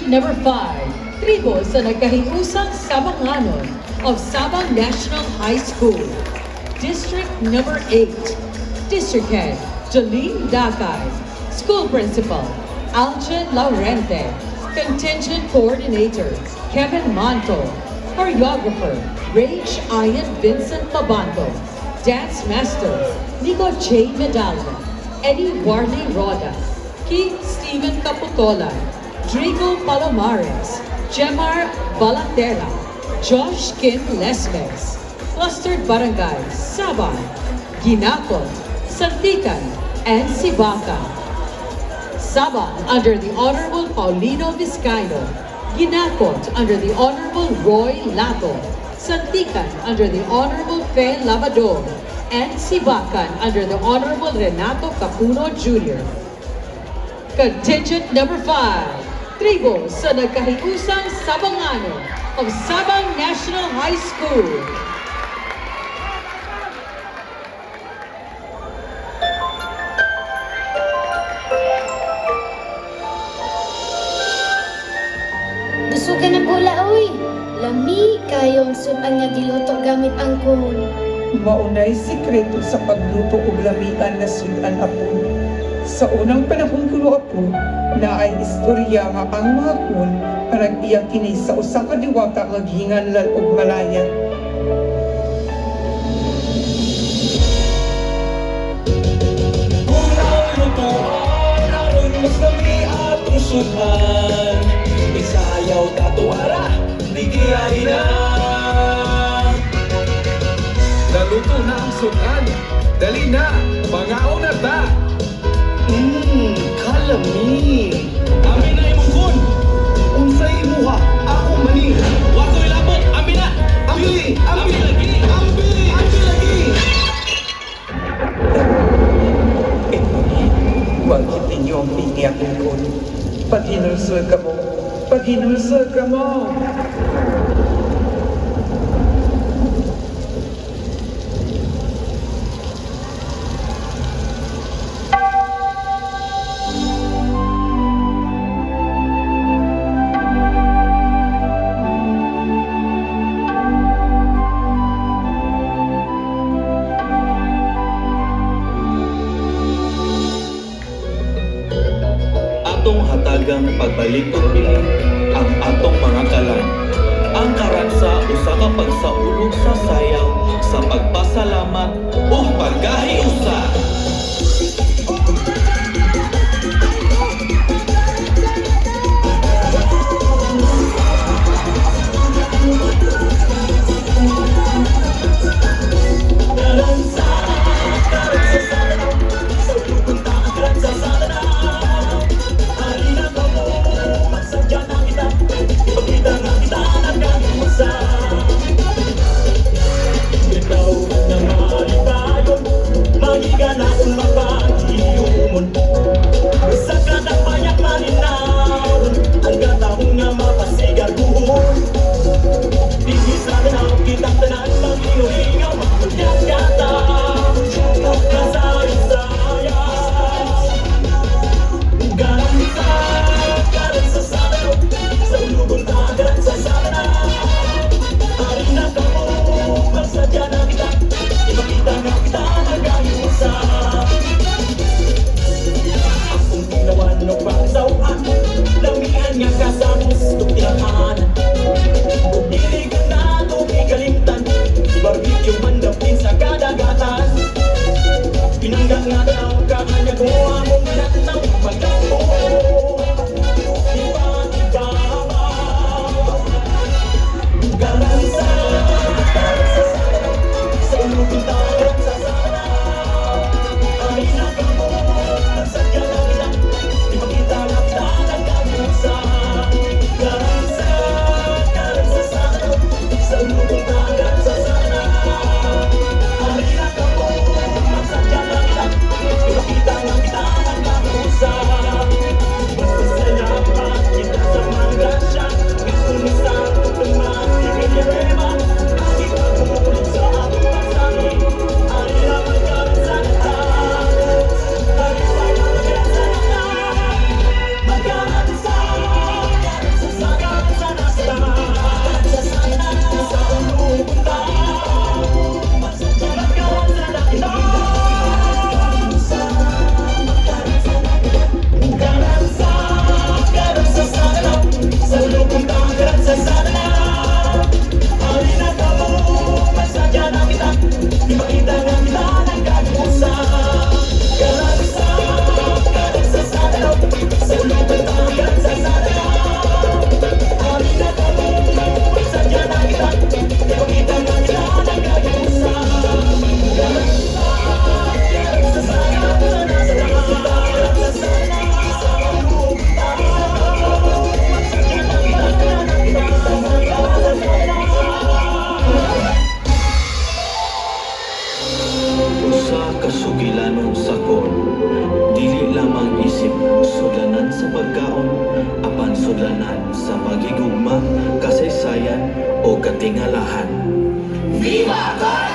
number 5, tribo sa nagkahiusang Sabanganon of Sabang National High School. District number 8, District Head Jolene Dakay, School Principal Aljen Laurente, Contingent Coordinator Kevin Manto, Choreographer Rage Ian Vincent Pabanto, Dance Master Nico J. Medalla, Eddie Warley Roda, Keith Steven Caputola, Drigo Palomares, Jemar Balatera, Josh Kim Lesmes, Clustered Barangay, Sabang, Ginakot, Santican, and Sibaca. Sabang under the Honorable Paulino Vizcaino, Ginakot under the Honorable Roy Lato, Santican under the Honorable Fe Lavador, and Sibacan under the Honorable Renato Capuno Jr. Contingent number 5, tribo sa nagkahiusang Sabanganon of Sabang National High School. Gusto ka na pula, uy. Lami kayong sudan nga giluto gamit ang kun. Maunay sikreto sa pagluto og lamian nga sudan apon. Sa unang panahon kuno apon, naay istorya nga ang mga kun parang iyang kini sa usa ka diwata nga gihinganlan og malaya. Kung ang lutuan aron mas lami atong sudan, isayaw tatuara di kiyay na. Naluto na ang sudan, dali na, pangaon na ta. Kalami. Amin na imong kun, Unsay imuha, ako mani. wako'y labot, amin na. Ambi, Ambi lagi. ambi, ambi lagi. Huwag kitin niyo ang piniyak kun. Paghinulsol ka mo, paghinulsol ka mo. Atong hatagang pagbalik og piling ang atong mga kalan. Ang karansa usa ka pagsaulog sa sayaw sa pagpasalamat ug pagkahiusa. Ikaw na maligayon, magiganap. kahigayon sa paghigugma, kasaysayan o katingalahan. Viva Cora!